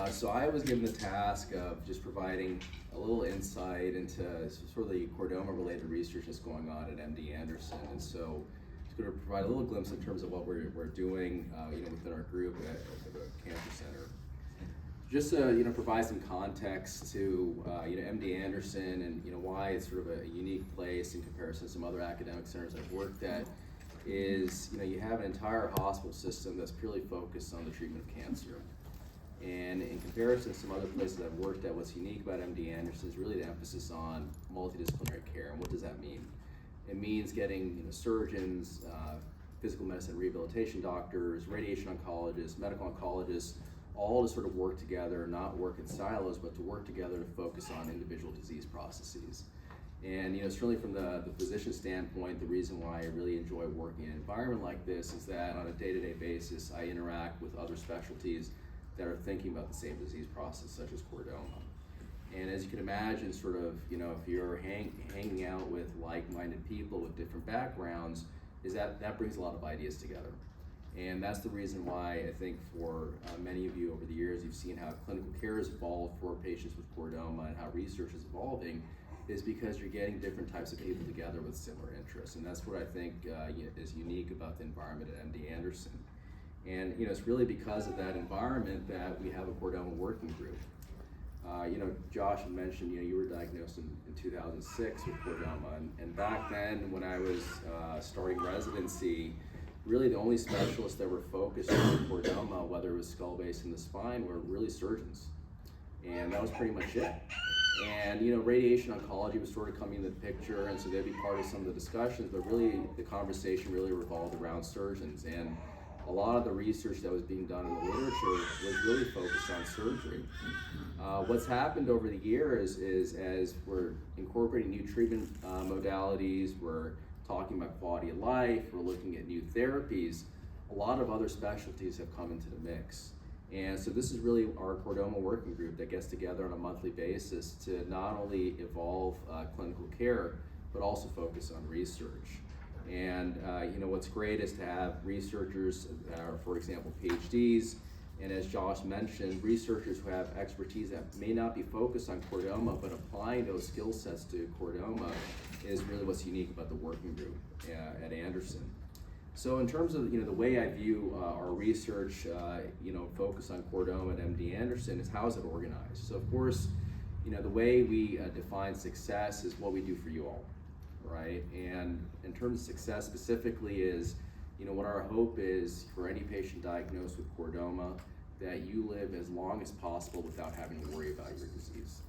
So I was given the task of just providing a little insight into sort of the Chordoma-related research that's going on at MD Anderson, and so it's going to provide a little glimpse in terms of what we're doing, within our group at the cancer center. Just to provide some context to MD Anderson and why it's sort of a unique place in comparison to some other academic centers I've worked at. Is you have an entire hospital system that's purely focused on the treatment of cancer. And in comparison to some other places I've worked at, what's unique about MD Anderson is really the emphasis on multidisciplinary care. And what does that mean? It means getting surgeons, physical medicine rehabilitation doctors, radiation oncologists, medical oncologists, all to sort of work together, not work in silos, but to work together to focus on individual disease processes. And certainly from the physician standpoint, the reason why I really enjoy working in an environment like this is that on a day-to-day basis, I interact with other specialties that are thinking about the same disease process, such as chordoma. And as you can imagine, sort of, if you're hanging out with like-minded people with different backgrounds, is that brings a lot of ideas together. And that's the reason why I think for many of you over the years, you've seen how clinical care has evolved for patients with chordoma and how research is evolving, is because you're getting different types of people together with similar interests. And that's what I think is unique about the environment at MD Anderson. And it's really because of that environment that we have a chordoma working group. Josh had mentioned, you were diagnosed in 2006 with chordoma, and back then when I was starting residency, really the only specialists that were focused on chordoma, whether it was skull base and the spine, were really surgeons. And that was pretty much it. And radiation oncology was sort of coming into the picture, and so they'd be part of some of the discussions, but really the conversation really revolved around surgeons. And a lot of the research that was being done in the literature was really focused on surgery. What's happened over the years is as we're incorporating new treatment modalities, we're talking about quality of life, we're looking at new therapies, a lot of other specialties have come into the mix. And so this is really our chordoma working group that gets together on a monthly basis to not only evolve clinical care, but also focus on research. And what's great is to have researchers that are, for example, PhDs, and as Josh mentioned, researchers who have expertise that may not be focused on chordoma, but applying those skill sets to chordoma is really what's unique about the working group at Anderson. So in terms of the way I view our research, focus on chordoma at MD Anderson is how is it organized. So of course, the way we define success is what we do for you all, right? And in terms of success specifically is, what our hope is for any patient diagnosed with chordoma, that you live as long as possible without having to worry about your disease.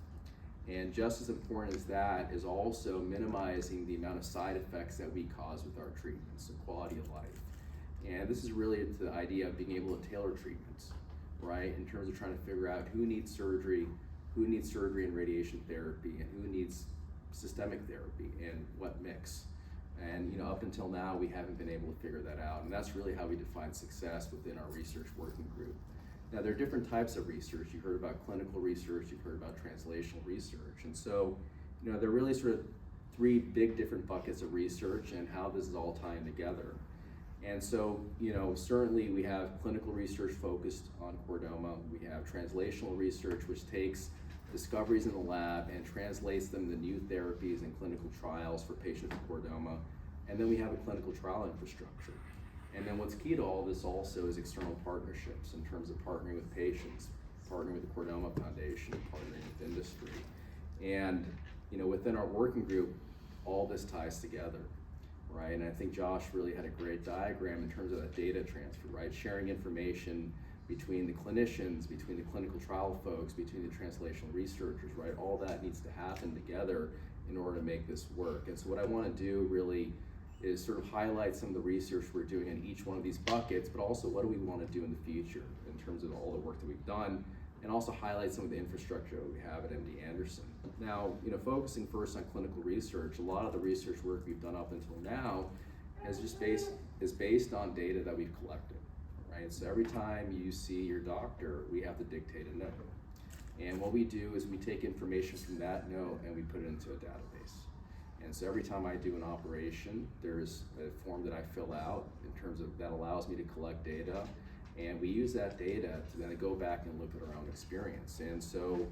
And just as important as that is also minimizing the amount of side effects that we cause with our treatments, so quality of life. And this is really the idea of being able to tailor treatments, right? In terms of trying to figure out who needs surgery and radiation therapy, and who needs systemic therapy, and what mix. And up until now, we haven't been able to figure that out. And that's really how we define success within our research working group. Now, there are different types of research. You heard about clinical research, you've heard about translational research. And so, there are really sort of three big different buckets of research and how this is all tying together. And so, certainly we have clinical research focused on chordoma. We have translational research, which takes discoveries in the lab and translates them to new therapies and clinical trials for patients with chordoma. And then we have a clinical trial infrastructure. And then what's key to all this also is external partnerships in terms of partnering with patients, partnering with the Chordoma Foundation, partnering with industry. And within our working group, all this ties together, right? And I think Josh really had a great diagram in terms of that data transfer, right? Sharing information between the clinicians, between the clinical trial folks, between the translational researchers, right? All that needs to happen together in order to make this work. And so what I want to do really is sort of highlight some of the research we're doing in each one of these buckets, but also what do we want to do in the future in terms of all the work that we've done, and also highlight some of the infrastructure that we have at MD Anderson. Now, focusing first on clinical research, a lot of the research work we've done up until now is based on data that we've collected, right? So every time you see your doctor, we have to dictate a note. And what we do is we take information from that note and we put it into a database. And so every time I do an operation, there's a form that I fill out in terms of that allows me to collect data. And we use that data to then go back and look at our own experience. And so,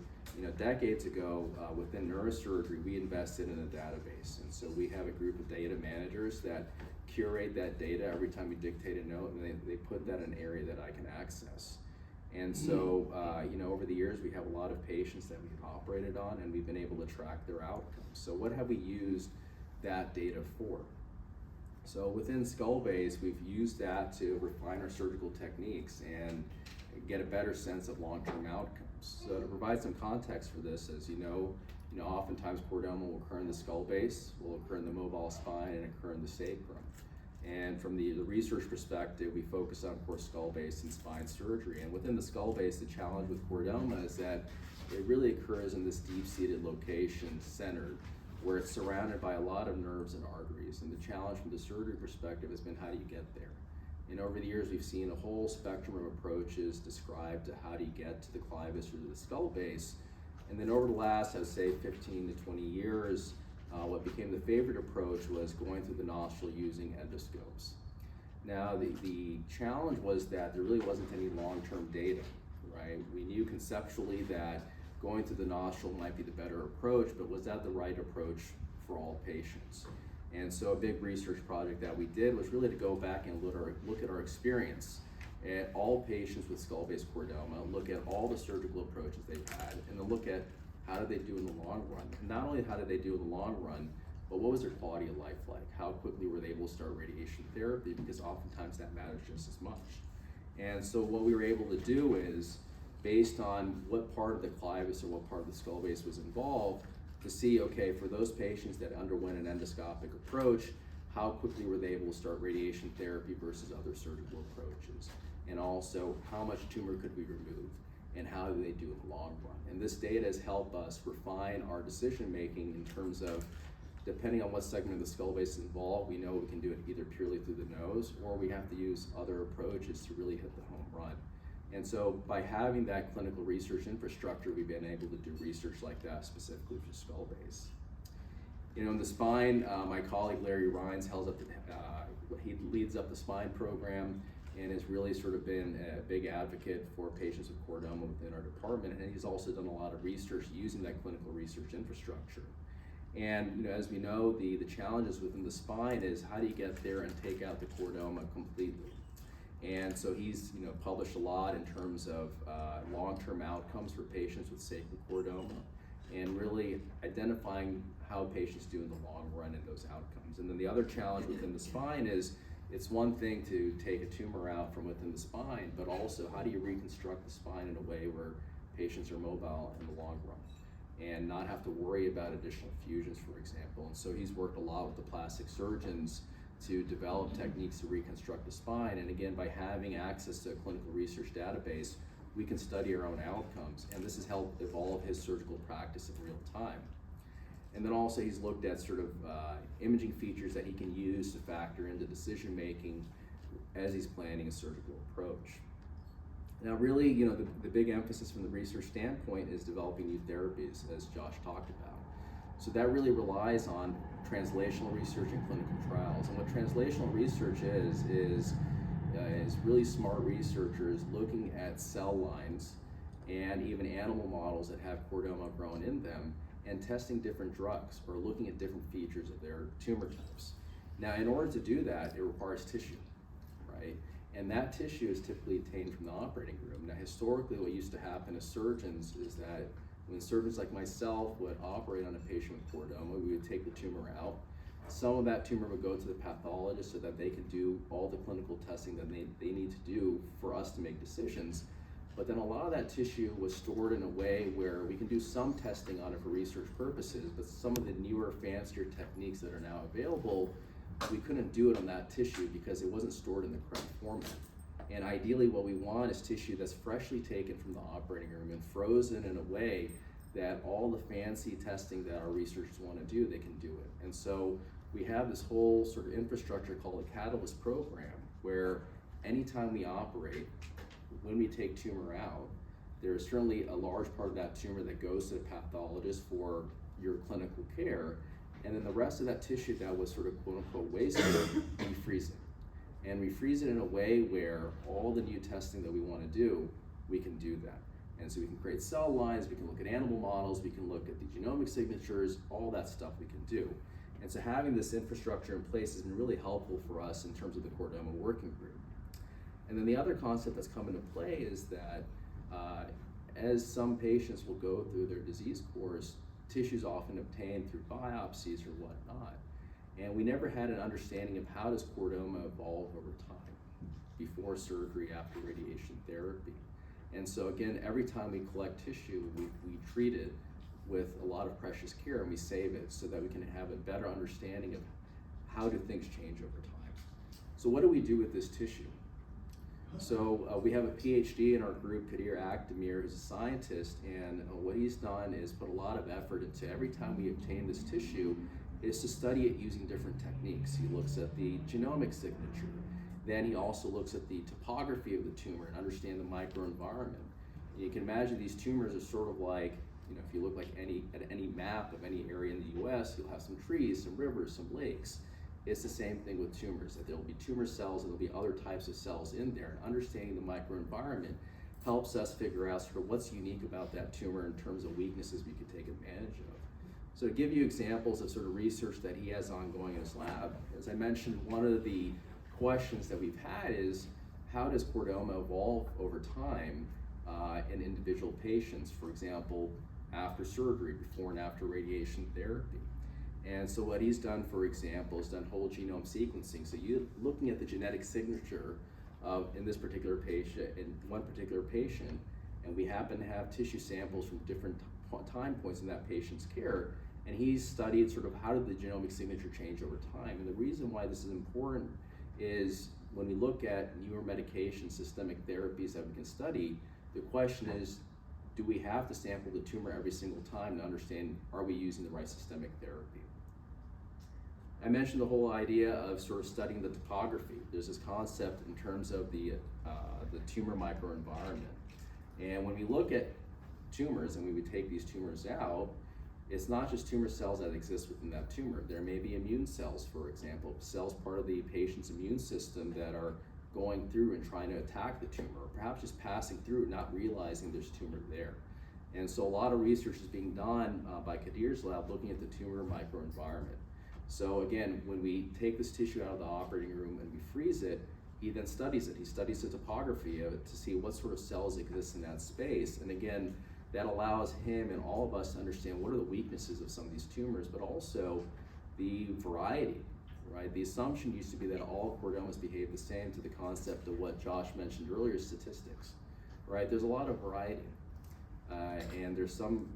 decades ago, within neurosurgery, we invested in a database. And so we have a group of data managers that curate that data every time we dictate a note, and they put that in an area that I can access. And so, over the years, we have a lot of patients that we've operated on, and we've been able to track their outcomes. So what have we used that data for? So within Skullbase, we've used that to refine our surgical techniques and get a better sense of long-term outcomes. So to provide some context for this, as you know, oftentimes chordoma will occur in the skull base, will occur in the mobile spine, and occur in the sacrum. And from the research perspective, we focus on, of course, skull base and spine surgery. And within the skull base, the challenge with chordoma is that it really occurs in this deep-seated location, centered, where it's surrounded by a lot of nerves and arteries. And the challenge from the surgery perspective has been, how do you get there? And over the years, we've seen a whole spectrum of approaches described to how do you get to the clivus or to the skull base. And then over the last, I would say, 15 to 20 years, what became the favorite approach was going through the nostril using endoscopes. Now, the challenge was that there really wasn't any long-term data, right? We knew conceptually that going through the nostril might be the better approach, but was that the right approach for all patients? And so a big research project that we did was really to go back and look at our experience at all patients with skull-base chordoma, look at all the surgical approaches they've had, and then look at how did they do in the long run. And not only how did they do in the long run, but what was their quality of life like? How quickly were they able to start radiation therapy? Because oftentimes that matters just as much. And so what we were able to do is, based on what part of the clivus or what part of the skull base was involved, to see, okay, for those patients that underwent an endoscopic approach, how quickly were they able to start radiation therapy versus other surgical approaches? And also, how much tumor could we remove? And how do they do in the long run? And this data has helped us refine our decision making in terms of, depending on what segment of the skull base is involved, we know we can do it either purely through the nose, or we have to use other approaches to really hit the home run. And so by having that clinical research infrastructure, we've been able to do research like that specifically for skull base. In the spine, my colleague Larry Rines he leads up the spine program and has really sort of been a big advocate for patients with chordoma within our department. And he's also done a lot of research using that clinical research infrastructure. And as we know, the challenges within the spine is, how do you get there and take out the chordoma completely? And so he's published a lot in terms of long-term outcomes for patients with sacral chordoma, and really identifying how patients do in the long run in those outcomes. And then the other challenge within the spine is, it's one thing to take a tumor out from within the spine, but also how do you reconstruct the spine in a way where patients are mobile in the long run and not have to worry about additional fusions, for example. And so he's worked a lot with the plastic surgeons to develop techniques to reconstruct the spine. And again, by having access to a clinical research database, we can study our own outcomes. And this has helped evolve his surgical practice in real time. And then also he's looked at sort of imaging features that he can use to factor into decision making as he's planning a surgical approach. Now really, the big emphasis from the research standpoint is developing new therapies, as Josh talked about. So that really relies on translational research and clinical trials. And what translational research is really smart researchers looking at cell lines and even animal models that have chordoma growing in them, and testing different drugs or looking at different features of their tumor types. Now, in order to do that, it requires tissue, right? And that tissue is typically obtained from the operating room. Now, historically, what used to happen as surgeons is that when surgeons like myself would operate on a patient with chordoma, we would take the tumor out. Some of that tumor would go to the pathologist so that they could do all the clinical testing that they need to do for us to make decisions. But then a lot of that tissue was stored in a way where we can do some testing on it for research purposes, but some of the newer, fancier techniques that are now available, we couldn't do it on that tissue because it wasn't stored in the correct format. And ideally what we want is tissue that's freshly taken from the operating room and frozen in a way that all the fancy testing that our researchers want to do, they can do it. And so we have this whole sort of infrastructure called a Catalyst program, where anytime we operate, when we take tumor out, there is certainly a large part of that tumor that goes to the pathologist for your clinical care, and then the rest of that tissue that was sort of quote unquote wasted, we freeze it. And we freeze it in a way where all the new testing that we want to do, we can do that. And so we can create cell lines, we can look at animal models, we can look at the genomic signatures, all that stuff we can do. And so having this infrastructure in place has been really helpful for us in terms of the Chordoma working group. And then the other concept that's come into play is that as some patients will go through their disease course, tissue is often obtained through biopsies or whatnot. And we never had an understanding of how does chordoma evolve over time, before surgery, after radiation therapy. And so again, every time we collect tissue, we treat it with a lot of precious care, and we save it so that we can have a better understanding of how do things change over time. So what do we do with this tissue? So we have a PhD in our group, Kadir Akdemir, who's a scientist, and what he's done is put a lot of effort into every time we obtain this tissue is to study it using different techniques. He looks at the genomic signature. Then he also looks at the topography of the tumor and understand the microenvironment. You can imagine these tumors are sort of like, if you look like at any map of any area in the US, you'll have some trees, some rivers, some lakes. It's the same thing with tumors, that there'll be tumor cells and there'll be other types of cells in there. And understanding the microenvironment helps us figure out sort of what's unique about that tumor in terms of weaknesses we could take advantage of. So to give you examples of sort of research that he has ongoing in his lab, as I mentioned, one of the questions that we've had is, how does chordoma evolve over time in individual patients, for example, after surgery, before and after radiation therapy? And so what he's done, for example, is done whole genome sequencing. So you're looking at the genetic signature of, in this particular patient, in one particular patient, and we happen to have tissue samples from different time points in that patient's care, and he's studied sort of how did the genomic signature change over time. And the reason why this is important is when we look at newer medications, systemic therapies that we can study, the question is, do we have to sample the tumor every single time to understand, are we using the right systemic therapy? I mentioned the whole idea of sort of studying the topography. There's this concept in terms of the tumor microenvironment. And when we look at tumors and we would take these tumors out, it's not just tumor cells that exist within that tumor. There may be immune cells, for example, cells part of the patient's immune system that are going through and trying to attack the tumor, or perhaps just passing through, not realizing there's tumor there. And so a lot of research is being done by Kadir's lab looking at the tumor microenvironment. So again, when we take this tissue out of the operating room and we freeze it, he then studies it. He studies the topography of it to see what sort of cells exist in that space. And again, that allows him and all of us to understand what are the weaknesses of some of these tumors, but also the variety, right? The assumption used to be that all chordomas behave the same, to the concept of what Josh mentioned earlier, statistics, right? There's a lot of variety. And there's some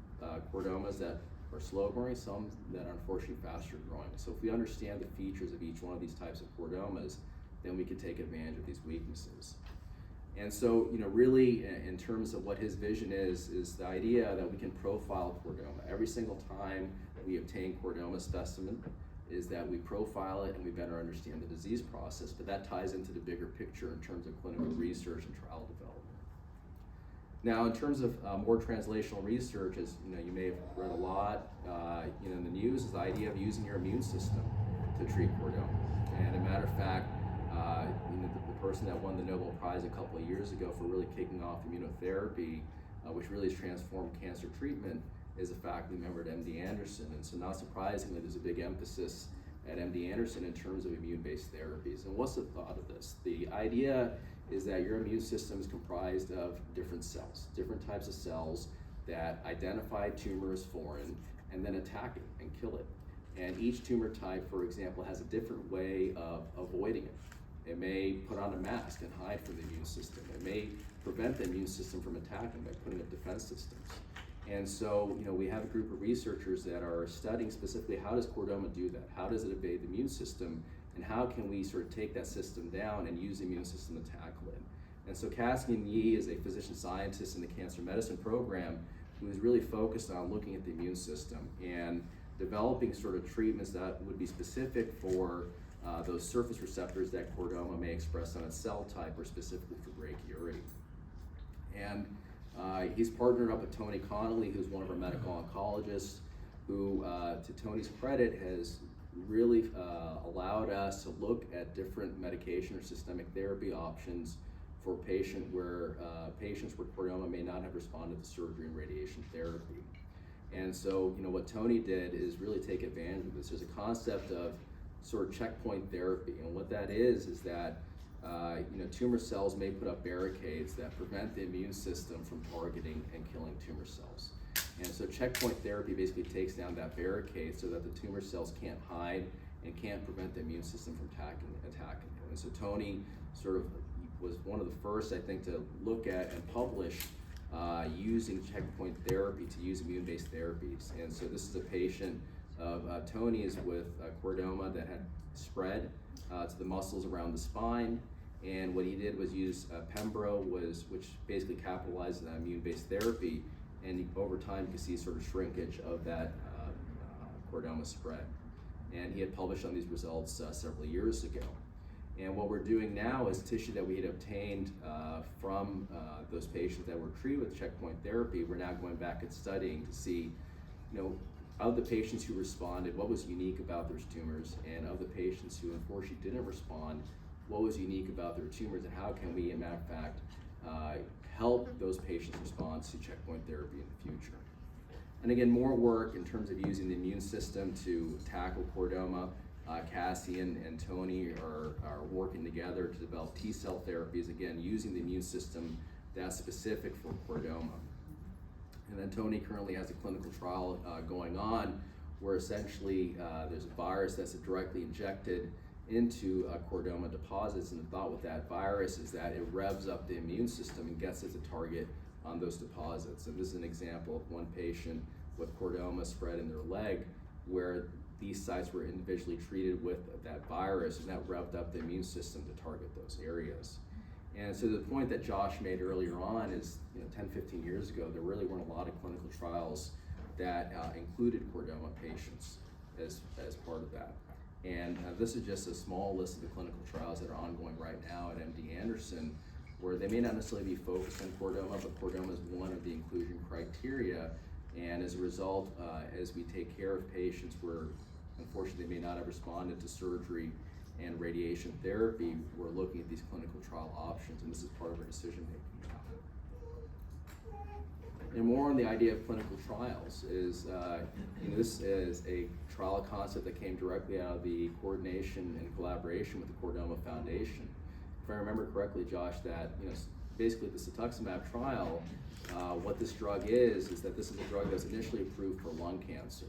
chordomas that are slow growing, some that are unfortunately faster growing. So if we understand the features of each one of these types of chordomas, then we can take advantage of these weaknesses. And so, really, in terms of what his vision is the idea that we can profile chordoma. Every single time we obtain chordoma specimen is that we profile it and we better understand the disease process, but that ties into the bigger picture in terms of clinical research and trial development. Now, in terms of more translational research, as you may have read a lot in the news, is the idea of using your immune system to treat chordoma. And a matter of fact, the person that won the Nobel Prize a couple of years ago for really kicking off immunotherapy, which really has transformed cancer treatment, is a faculty member at MD Anderson. And so not surprisingly, there's a big emphasis at MD Anderson in terms of immune-based therapies. And what's the thought of this? The idea is that your immune system is comprised of different cells, different types of cells that identify tumor as foreign and then attack it and kill it. And each tumor type, for example, has a different way of avoiding it. It may put on a mask and hide from the immune system. It may prevent the immune system from attacking by putting up defense systems. And so, we have a group of researchers that are studying specifically how does chordoma do that? How does it evade the immune system? And how can we sort of take that system down and use the immune system to tackle it? And so Cassian Yee is a physician scientist in the cancer medicine program who is really focused on looking at the immune system and developing sort of treatments that would be specific for those surface receptors that chordoma may express on its cell type, or specifically for brachyury. And he's partnered up with Tony Connolly, who's one of our medical oncologists, who, to Tony's credit, has really allowed us to look at different medication or systemic therapy options for patients where chordoma may not have responded to surgery and radiation therapy. And so, what Tony did is really take advantage of this. There's a concept of sort of checkpoint therapy, and what that is that tumor cells may put up barricades that prevent the immune system from targeting and killing tumor cells. And so checkpoint therapy basically takes down that barricade so that the tumor cells can't hide and can't prevent the immune system from attacking them. And so Tony sort of was one of the first, I think, to look at and publish using checkpoint therapy to use immune-based therapies. And so this is a patient of Tony's with chordoma that had spread to the muscles around the spine. And what he did was use Pembro, which basically capitalized on immune-based therapy. And over time, you can see sort of shrinkage of that chordoma spread. And he had published on these results several years ago. And what we're doing now is tissue that we had obtained from those patients that were treated with checkpoint therapy. We're now going back and studying to see, of the patients who responded, what was unique about their tumors, and of the patients who unfortunately didn't respond, what was unique about their tumors, and how can we, in matter of fact, help those patients respond to checkpoint therapy in the future. And again, more work in terms of using the immune system to tackle chordoma. Cassie and Tony are working together to develop T-cell therapies, again, using the immune system that's specific for chordoma. And then Tony currently has a clinical trial going on where essentially there's a virus that's directly injected into chordoma deposits, and the thought with that virus is that it revs up the immune system and gets as a target on those deposits. And this is an example of one patient with chordoma spread in their leg where these sites were individually treated with that virus, and that revved up the immune system to target those areas. And so the point that Josh made earlier on is, 10, 15 years ago, there really weren't a lot of clinical trials that included chordoma patients as part of that. And this is just a small list of the clinical trials that are ongoing right now at MD Anderson, where they may not necessarily be focused on chordoma, but chordoma is one of the inclusion criteria. And as a result, as we take care of patients where unfortunately they may not have responded to surgery and radiation therapy, we're looking at these clinical trial options, and this is part of our decision making. And more on the idea of clinical trials is, this is a trial concept that came directly out of the coordination and collaboration with the Chordoma Foundation. If I remember correctly, Josh, that basically the cetuximab trial, what this drug is that this is a drug that's initially approved for lung cancer.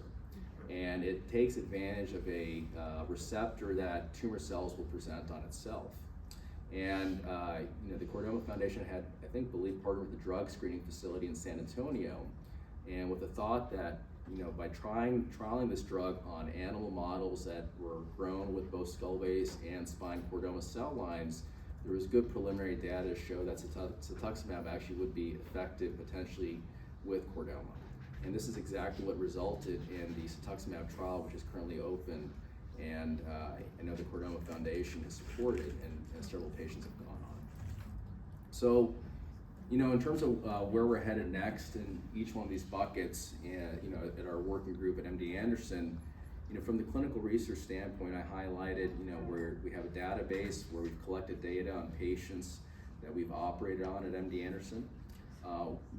And it takes advantage of a receptor that tumor cells will present on itself. And the Chordoma Foundation had, believe partnered with the drug screening facility in San Antonio, and with the thought that by trialing this drug on animal models that were grown with both skull base and spine chordoma cell lines, there was good preliminary data to show that cetuximab actually would be effective potentially with chordoma. And this is exactly what resulted in the cetuximab trial, which is currently open, and I know the Chordoma Foundation has supported, and several patients have gone on. So, in terms of where we're headed next in each one of these buckets, at our working group at MD Anderson, from the clinical research standpoint, I highlighted, where we have a database where we've collected data on patients that we've operated on at MD Anderson.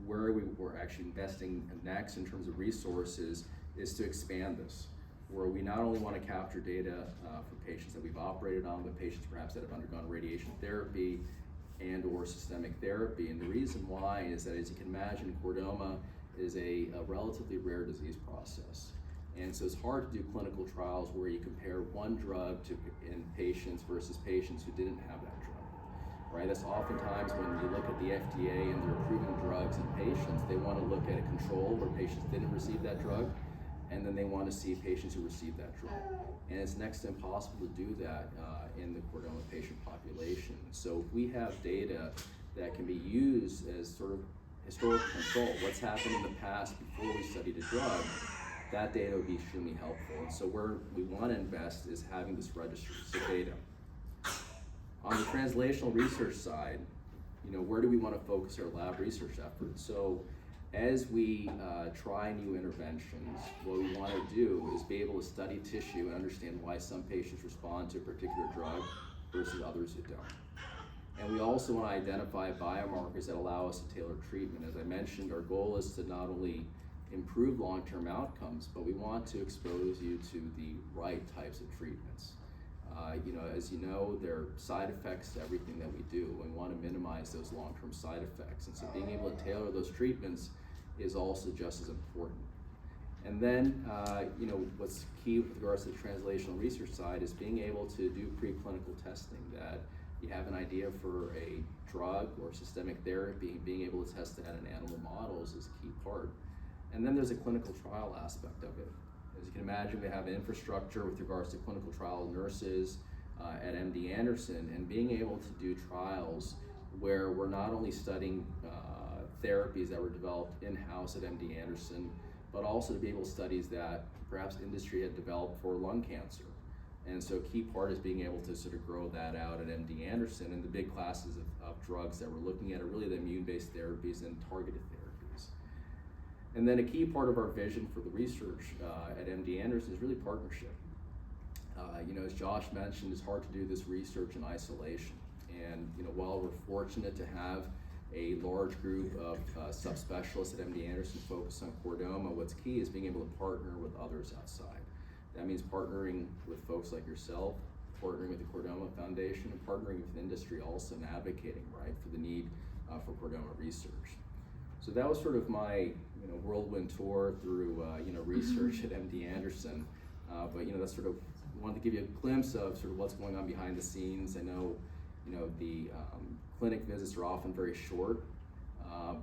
Where we're actually investing next in terms of resources is to expand this, where we not only want to capture data for patients that we've operated on, but patients perhaps that have undergone radiation therapy and or systemic therapy. And the reason why is that, as you can imagine, chordoma is a relatively rare disease process. And so it's hard to do clinical trials where you compare one drug in patients versus patients who didn't have that drug. Right? That's oftentimes when you look at the FDA and they're approving drugs in patients, they want to look at a control where patients didn't receive that drug, and then they want to see patients who received that drug. And it's next to impossible to do that in the chordoma patient population. So if we have data that can be used as sort of historical control, what's happened in the past before we studied a drug, that data would be extremely helpful. And so where we want to invest is having this registry of data. On the translational research side, where do we want to focus our lab research efforts? So as we try new interventions, what we want to do is be able to study tissue and understand why some patients respond to a particular drug versus others who don't. And we also want to identify biomarkers that allow us to tailor treatment. As I mentioned, our goal is to not only improve long-term outcomes, but we want to expose you to the right types of treatments. As you know, there are side effects to everything that we do. We want to minimize those long-term side effects. And so being able to tailor those treatments is also just as important. And then, what's key with regards to the translational research side is being able to do preclinical testing, that you have an idea for a drug or systemic therapy, being able to test that in animal models is a key part. And then there's a clinical trial aspect of it. As you can imagine, we have infrastructure with regards to clinical trial nurses at MD Anderson, and being able to do trials where we're not only studying therapies that were developed in-house at MD Anderson, but also to be able to studies that perhaps industry had developed for lung cancer. And so a key part is being able to sort of grow that out at MD Anderson, and the big classes of drugs that we're looking at are really the immune-based therapies and targeted therapies. And then a key part of our vision for the research at MD Anderson is really partnership. As Josh mentioned, it's hard to do this research in isolation. And while we're fortunate to have a large group of subspecialists at MD Anderson focused on chordoma, what's key is being able to partner with others outside. That means partnering with folks like yourself, partnering with the Chordoma Foundation, and partnering with industry also, and advocating, right, for the need for chordoma research. So that was sort of my whirlwind tour through research at MD Anderson. But that's sort of wanted to give you a glimpse of sort of what's going on behind the scenes. I know the clinic visits are often very short,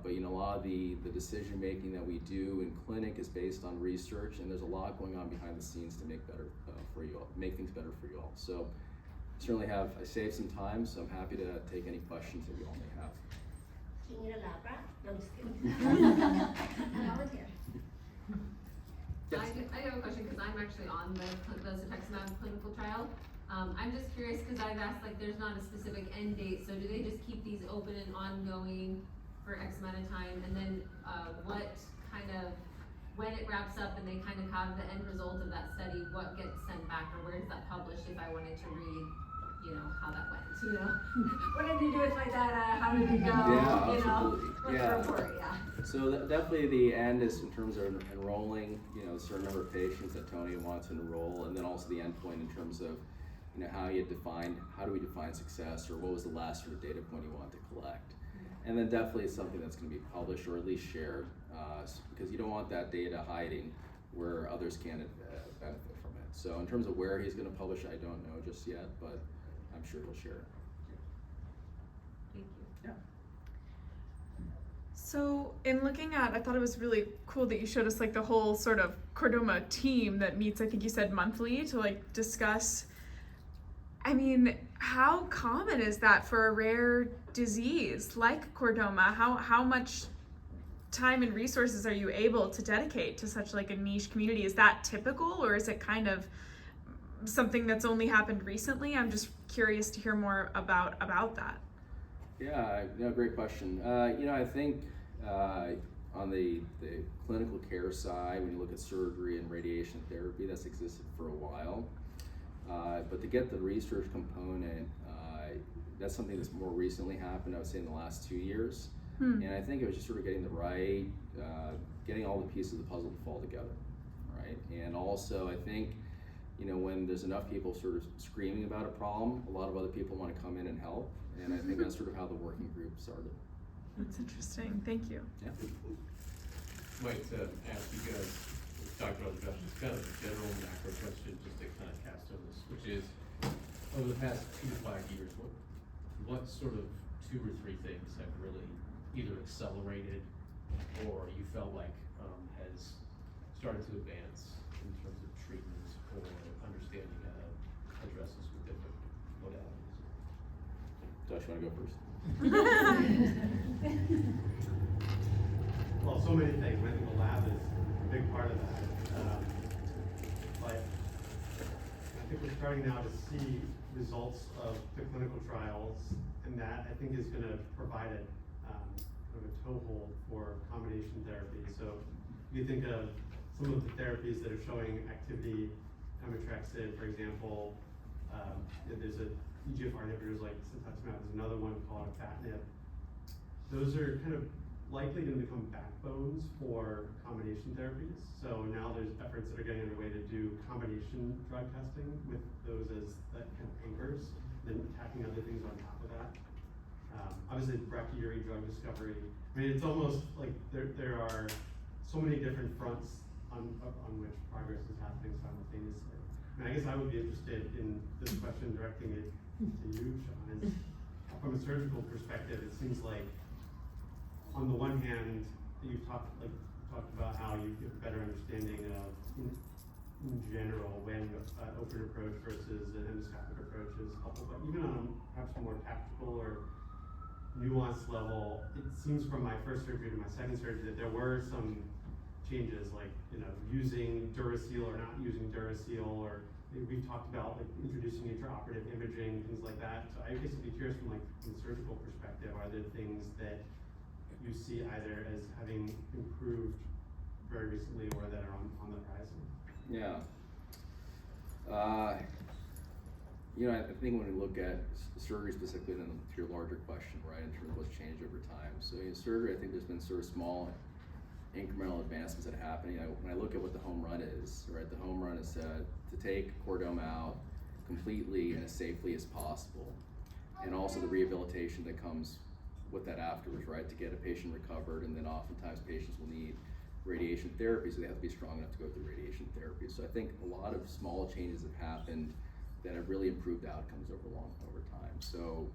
but a lot of the decision making that we do in clinic is based on research, and there's a lot going on behind the scenes to make better for you all, make things better for you all. So certainly I saved some time, so I'm happy to take any questions that you all may have. Do you need a lab rat? No, I'm just kidding. Volunteer. Yes. I have a question because I'm actually on the cetuximab clinical trial. I'm just curious because I've asked, there's not a specific end date, so do they just keep these open and ongoing for X amount of time, and then when it wraps up and they kind of have the end result of that study, what gets sent back, or where is that published if I wanted to read, how that went, what did you do with my data, how did it go, Yeah, absolutely. What's the report, yeah. So definitely the end is in terms of enrolling, a certain number of patients that Tony wants to enroll, and then also the end point in terms of, how do we define success, or what was the last sort of data point you want to collect. And then definitely it's something that's going to be published or at least shared, because you don't want that data hiding where others can't benefit from it. So in terms of where he's going to publish, I don't know just yet, but I'm sure he'll share it. Thank you. Yeah. So in looking at, I thought it was really cool that you showed us the whole sort of chordoma team that meets, I think you said monthly, to discuss. I mean, how common is that for a rare disease like chordoma? How much time and resources are you able to dedicate to such a niche community? Is that typical, or is it kind of something that's only happened recently? I'm just curious to hear more about that. Yeah, great question. I think on the clinical care side, when you look at surgery and radiation therapy, that's existed for a while. But to get the research component, that's something that's more recently happened, I would say in the last 2 years. And I think it was just sort of getting getting all the pieces of the puzzle to fall together, right? And also I think, when there's enough people sort of screaming about a problem, a lot of other people want to come in and help. And I think that's sort of how the working group started. That's interesting, thank you. Yeah. Might ask you guys, Dr. Josh, it's kind of a general macro question just to kind of cast on this, which is, over the past 2 to 5 years, what sort of 2 or 3 things have really either accelerated or you felt like has started to advance in terms of treatments or understanding how to address this with different modalities? Josh, you want to go first? Well, so many things. I think the lab is a big part of that. But I think we're starting now to see results of the clinical trials, and that I think is going to provide kind of a toehold for combination therapy. So you think of some of the therapies that are showing activity, amitrexid, for example. There's a EGFR inhibitors like cetuximab. There's another one called afatinib. Those are kind of likely going to become backbones for combination therapies. So now there's efforts that are getting underway to do combination drug testing with those as that kind of anchors, then tacking other things on top of that. Obviously, brachyury drug discovery. I mean, it's almost like there are so many different fronts on which progress is happening simultaneously. I mean, I guess I would be interested in this question, directing it to you, Shaan, is from a surgical perspective, it seems like on the one hand, you've talked about how you get a better understanding of, in general, when an open approach versus an endoscopic approach is helpful. But even on perhaps a more tactical or nuanced level, it seems from my first surgery to my second surgery that there were some changes, like, you know, using Duracell or not using Duracell, or we've talked about like introducing intraoperative imaging, things like that. So I guess I'd be curious from the surgical perspective, are there things that you see either as having improved very recently or that are on the horizon? Yeah. You know, I think when we look at surgery specifically, then to your larger question, right, in terms of what's changed over time. So in surgery, I think there's been sort of small incremental advancements that happen. You know, when I look at what the home run is, right, the home run is to take chordoma out completely and as safely as possible. And also the rehabilitation that comes with that afterwards, right, to get a patient recovered, and then oftentimes patients will need radiation therapy, so they have to be strong enough to go through radiation therapy. So I think a lot of small changes have happened that have really improved outcomes over time. So,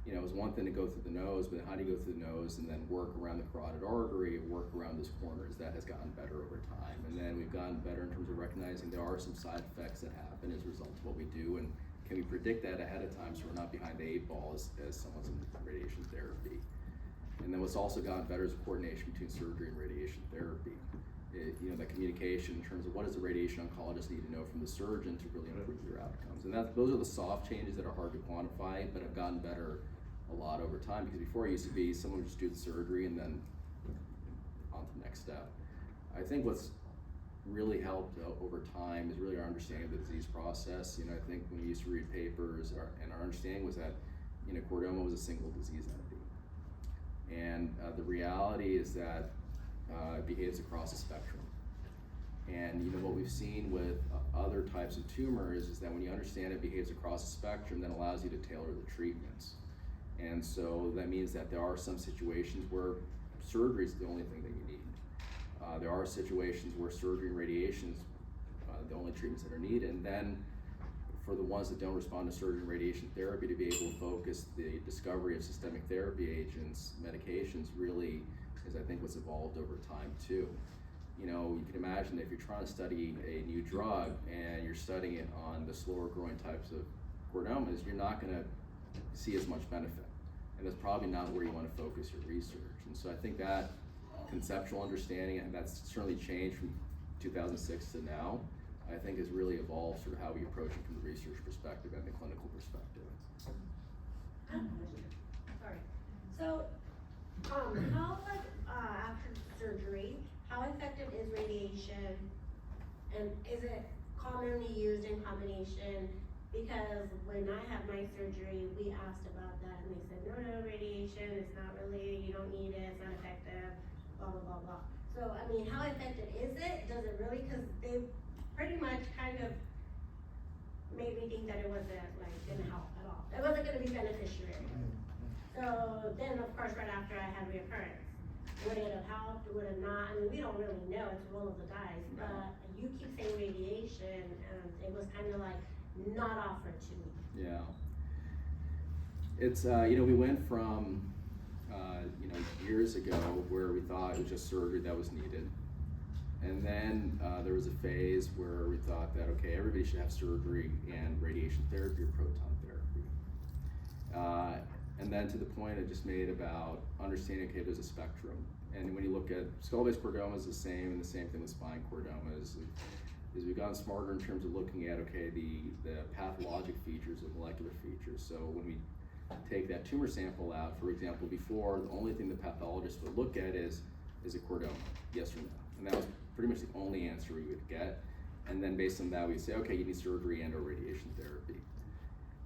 you know, it was one thing to go through the nose, but how do you go through the nose and then work around the carotid artery, work around those corners? That has gotten better over time. And then we've gotten better in terms of recognizing there are some side effects that happen as a result of what we do, and can we predict that ahead of time so we're not behind the 8 ball as someone's in radiation therapy. And then what's also gotten better is coordination between surgery and radiation therapy. You know, that communication in terms of what does the radiation oncologist need to know from the surgeon to really improve their outcomes. And those are the soft changes that are hard to quantify, but have gotten better a lot over time, because before it used to be someone would just do the surgery and then on to the next step. I think what's really helped over time is really our understanding of the disease process. You know, I think when we used to read papers, and our understanding was that, you know, chordoma was a single disease entity. And the reality is that it behaves across a spectrum. And you know, what we've seen with other types of tumors is that when you understand it behaves across a spectrum, that allows you to tailor the treatments. And so that means that there are some situations where surgery is the only thing that you need. There are situations where surgery and radiation is the only treatments that are needed. And then for the ones that don't respond to surgery and radiation therapy, to be able to focus the discovery of systemic therapy agents, medications, really is, I think, what's evolved over time too. You know, you can imagine that if you're trying to study a new drug and you're studying it on the slower growing types of chordomas, you're not gonna see as much benefit. And that's probably not where you want to focus your research. And so I think that conceptual understanding, and that's certainly changed from 2006 to now, I think has really evolved sort of how we approach it from the research perspective and the clinical perspective. Sorry. So, how, after surgery, how effective is radiation, and is it commonly used in combination? Because when I had my surgery, we asked about that, and they said, no, radiation, it's not really, you don't need it, it's not effective, blah, blah, blah, blah. So, I mean, how effective is it? Does it really? Because they pretty much kind of made me think that it wasn't, like, gonna help at all. It wasn't gonna be beneficiary. So then, of course, right after I had reoccurrence, would it have helped, would it not? I mean, we don't really know, it's a roll of the dice, but you keep saying radiation, and it was kind of like, not offered to me. Yeah. It's, you know, we went from, you know, years ago where we thought it was just surgery that was needed. And then there was a phase where we thought that, okay, everybody should have surgery and radiation therapy or proton therapy. And then to the point I just made about understanding, okay, there's a spectrum. And when you look at skull-based chordoma is the same, and the same thing with spine chordomas. Is we've gotten smarter in terms of looking at, okay, the pathologic features of molecular features. So when we take that tumor sample out, for example, before, the only thing the pathologist would look at is it chordoma, yes or no? And that was pretty much the only answer we would get. And then based on that, we'd say, okay, you need surgery and or radiation therapy.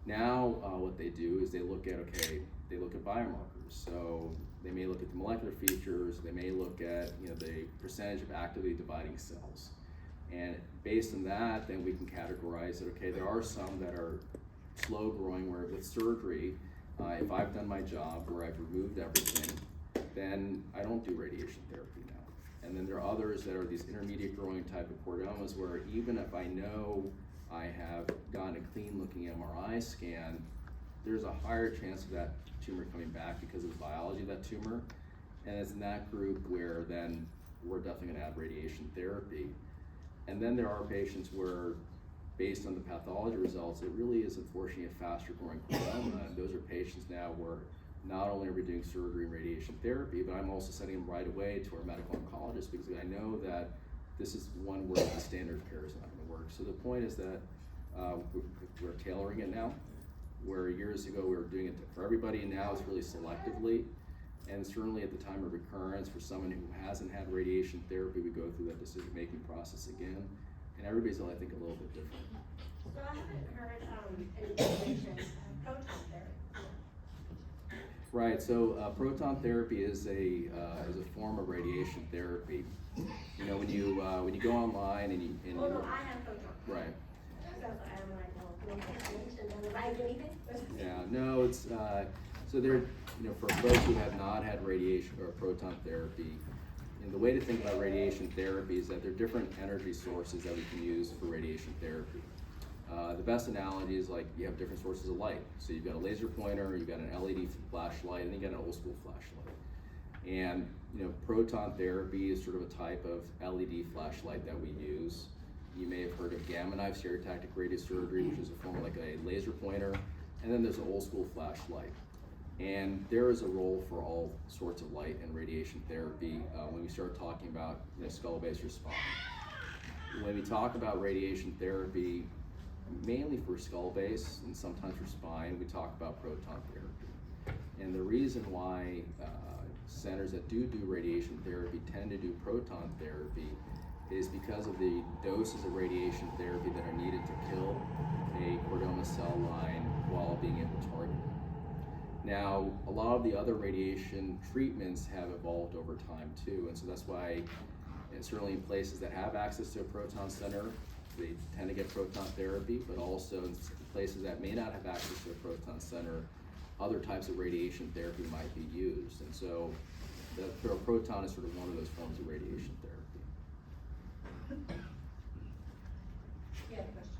Now, what they do is they look at biomarkers. So they may look at the molecular features, they may look at, the percentage of actively dividing cells. And based on that, then we can categorize that, okay, there are some that are slow growing where with surgery, if I've done my job where I've removed everything, then I don't do radiation therapy now. And then there are others that are these intermediate growing type of chordomas where even if I know I have gotten a clean looking MRI scan, there's a higher chance of that tumor coming back because of the biology of that tumor. And it's in that group where then we're definitely gonna add radiation therapy. And then there are patients where, based on the pathology results, it really is unfortunately a faster growing chordoma. And those are patients now where not only are we doing surgery and radiation therapy, but I'm also sending them right away to our medical oncologist because I know that this is one where the standard of care is not gonna work. So the point is that we're tailoring it now, where years ago we were doing it for everybody, and now it's really selectively. And certainly at the time of recurrence, for someone who hasn't had radiation therapy, we go through that decision-making process again. And everybody's, I think, a little bit different. So I haven't heard any information of proton therapy. Right, so proton therapy is a form of radiation therapy. When you go online and you Oh, no, I have proton. right. So I'm like, well, no information, does I do anything? Yeah, no, it's so there. For folks who have not had radiation or proton therapy, the way to think about radiation therapy is that there are different energy sources that we can use for radiation therapy. The best analogy is like you have different sources of light. So you've got a laser pointer, you've got an LED flashlight, and then you got an old school flashlight. And proton therapy is sort of a type of LED flashlight that we use. You may have heard of gamma knife stereotactic radiosurgery, which is a form like a laser pointer, and then there's an old school flashlight. And there is a role for all sorts of light and radiation therapy when we start talking about skull base or spine. When we talk about radiation therapy, mainly for skull base and sometimes for spine, we talk about proton therapy. And the reason why centers that do radiation therapy tend to do proton therapy is because of the doses of radiation therapy that are needed to kill a chordoma cell line while being able to target it. Now, a lot of the other radiation treatments have evolved over time too, and so that's why, and certainly in places that have access to a proton center, they tend to get proton therapy, but also in places that may not have access to a proton center, other types of radiation therapy might be used. And so the proton is sort of one of those forms of radiation therapy. Yeah, question.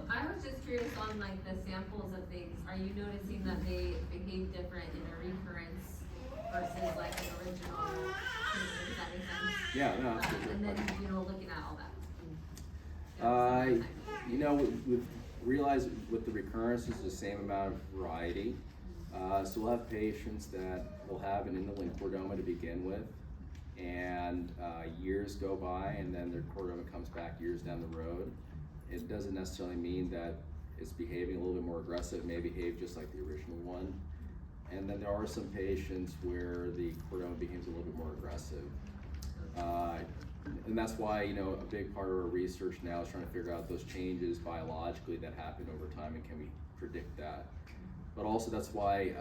I was just curious on like the samples of things. Are you noticing that they behave different in a recurrence versus like an original tumor? Does that make sense? Yeah, no, that's a good And then, question. looking at all that. We've realized with the recurrences, the same amount of variety. So we'll have patients that will have an indolent chordoma to begin with, and years go by, and then their chordoma comes back years down the road. It doesn't necessarily mean that it's behaving a little bit more aggressive. It may behave just like the original one. And then there are some patients where the chordoma behaves a little bit more aggressive. And that's why, a big part of our research now is trying to figure out those changes biologically that happen over time, and can we predict that. But also that's why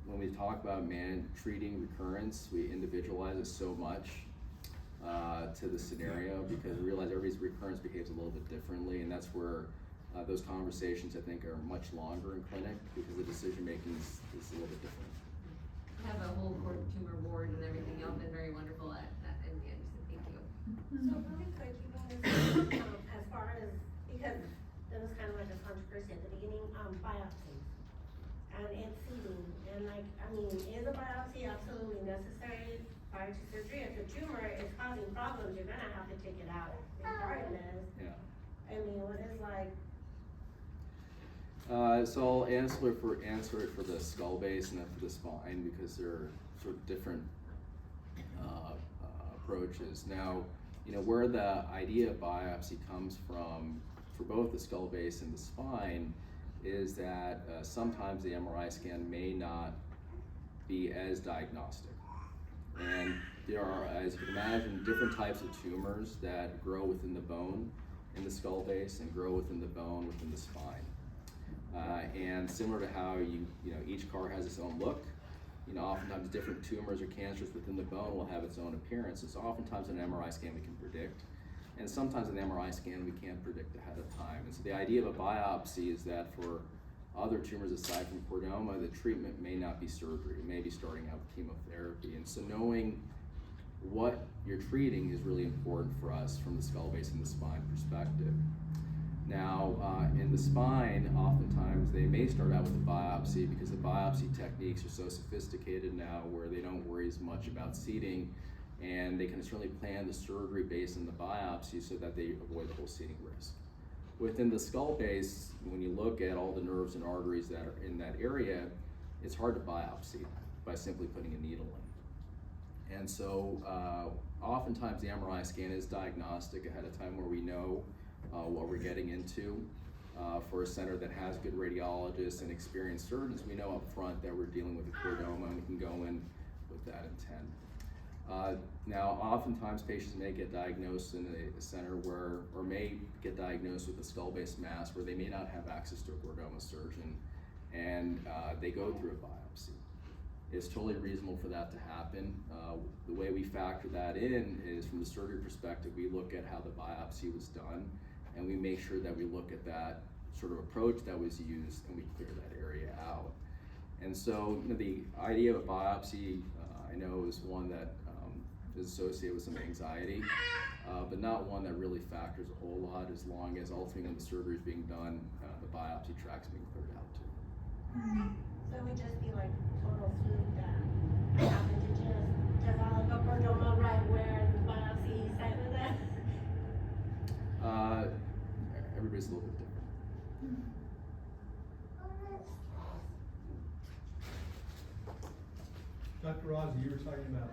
when we talk about treating recurrence, we individualize it so much to the scenario, because we realize everybody's recurrence behaves a little bit differently, and that's where those conversations, I think, are much longer in clinic, because the decision making is a little bit different. I have a whole tumor board and everything. Y'all have been very wonderful at MD Anderson. Thank you. So really quick, you guys, as far as, because there was kind of like a controversy at the beginning, biopsies. And it's seeding, and is a biopsy absolutely necessary prior to surgery? If the tumor is causing problems, you're gonna have to take it out regardless. Yeah. What is like, So I'll answer it for the skull base and then for the spine, because they're sort of different approaches. Now, where the idea of biopsy comes from for both the skull base and the spine is that sometimes the MRI scan may not be as diagnostic. And there are, as you can imagine, different types of tumors that grow within the bone in the skull base and grow within the bone within the spine. And similar to how each car has its own look, oftentimes different tumors or cancers within the bone will have its own appearance. And so oftentimes in an MRI scan we can predict, and sometimes in an MRI scan we can't predict ahead of time. And so the idea of a biopsy is that for other tumors aside from chordoma, the treatment may not be surgery. It may be starting out with chemotherapy. And so knowing what you're treating is really important for us from the skull base and the spine perspective. Now, in the spine, oftentimes they may start out with a biopsy because the biopsy techniques are so sophisticated now where they don't worry as much about seeding, and they can certainly plan the surgery based on the biopsy so that they avoid the whole seeding risk. Within the skull base, when you look at all the nerves and arteries that are in that area, it's hard to biopsy by simply putting a needle in. And so oftentimes the MRI scan is diagnostic ahead of time where we know what we're getting into. For a center that has good radiologists and experienced surgeons, we know up front that we're dealing with a chordoma and we can go in with that intent. Now, oftentimes patients may get diagnosed in a center or may get diagnosed with a skull-based mass where they may not have access to a chordoma surgeon, and they go through a biopsy. It's totally reasonable for that to happen. The way we factor that in is from the surgery perspective, we look at how the biopsy was done, and we make sure that we look at that sort of approach that was used and we clear that area out. And so the idea of a biopsy, I know is one that is associated with some anxiety, but not one that really factors a whole lot as long as ultimately when the surgery is being done, the biopsy track's being cleared out too. So it would just be like total fluke that I happen to just develop a chordoma right where the biopsy site was at? Everybody's a little bit different. Dr. Raza, you were talking about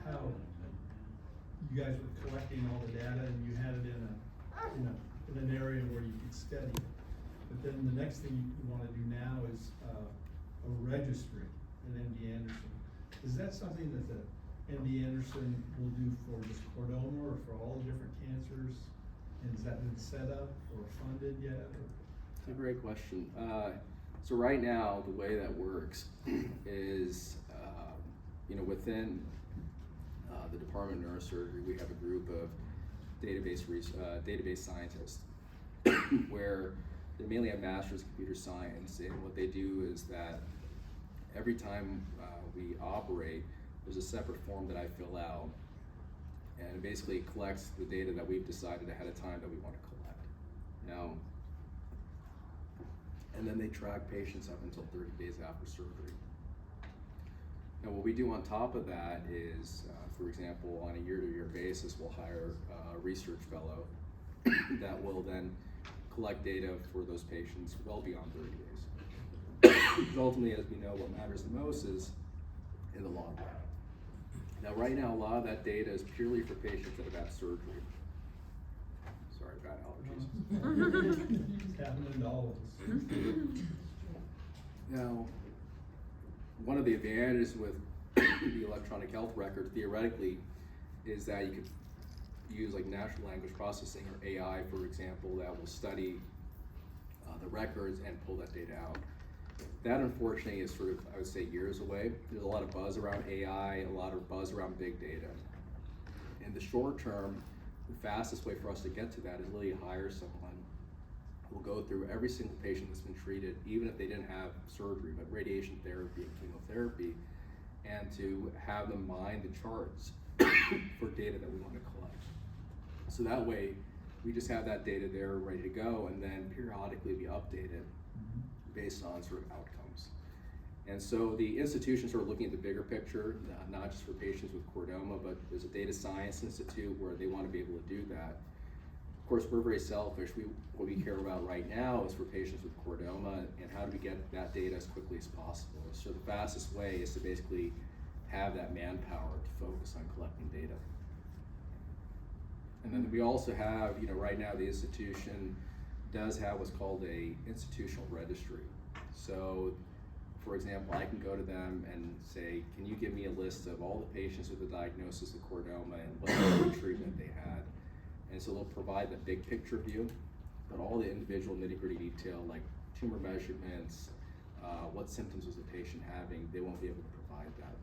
how you guys were collecting all the data and you had it in an area where you could study it. But then the next thing you want to do now is a registry at MD Anderson. Is that something that the MD Anderson will do for just chordoma or for all the different cancers? And has that been set up or funded yet? It's a great question. So right now, the way that works is, within the Department of Neurosurgery, we have a group of database scientists where they mainly have masters in computer science, and what they do is that every time we operate, there's a separate form that I fill out, and it basically collects the data that we've decided ahead of time that we want to collect. Now, and then they track patients up until 30 days after surgery. Now, what we do on top of that is, for example, on a year-to-year basis, we'll hire a research fellow that will then collect data for those patients well beyond 30 days. Because ultimately, as we know, what matters the most is in the long run. Now, right now, a lot of that data is purely for patients that have had surgery. Sorry, bad allergies. It's happening to all of us. Now, one of the advantages with the electronic health record, theoretically, is that you could use like natural language processing or AI, for example, that will study the records and pull that data out. That, unfortunately, is sort of, I would say, years away. There's a lot of buzz around AI, a lot of buzz around big data. In the short term, the fastest way for us to get to that is really hire someone who will go through every single patient that's been treated, even if they didn't have surgery, but radiation therapy and chemotherapy, and to have them mine the charts for data that we want to collect. So that way, we just have that data there ready to go, and then periodically be updated based on sort of outcomes. And so the institutions are looking at the bigger picture, not just for patients with chordoma, but there's a data science institute where they want to be able to do that. Of course, we're very selfish. What we care about right now is for patients with chordoma and how do we get that data as quickly as possible. So the fastest way is to basically have that manpower to focus on collecting data. And then we also have, right now the institution does have what's called a institutional registry. So, for example, I can go to them and say, can you give me a list of all the patients with the diagnosis of chordoma and what kind of treatment they had? And so they'll provide the big picture view, but all the individual nitty-gritty detail, like tumor measurements, what symptoms was the patient having, they won't be able to provide that.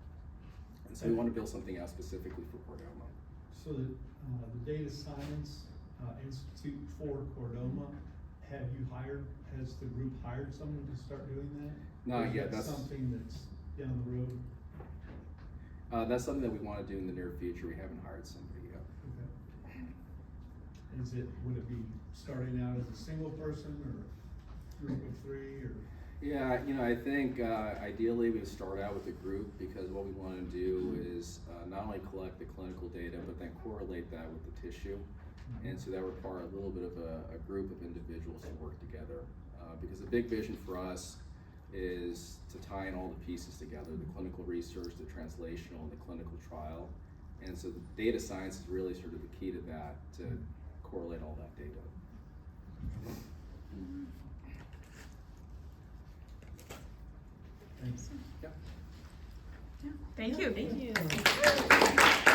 And so we want to build something out specifically for chordoma. So the Data Science Institute for Chordoma, has the group hired someone to start doing that? No, Or is yeah, that that's something that's down the road? that's something that we want to do in the near future. We haven't hired somebody yet. Okay. Would it be starting out as a single person or group of three or? Yeah, you know, I think ideally we would start out with a group, because what we want to do is not only collect the clinical data, but then correlate that with the tissue. And so that requires a little bit of a group of individuals to work together. Because the big vision for us is to tie in all the pieces together, the clinical research, the translational, and the clinical trial. And so the data science is really sort of the key to that, to correlate all that data. Thanks. Yep. Thank you. Thank you.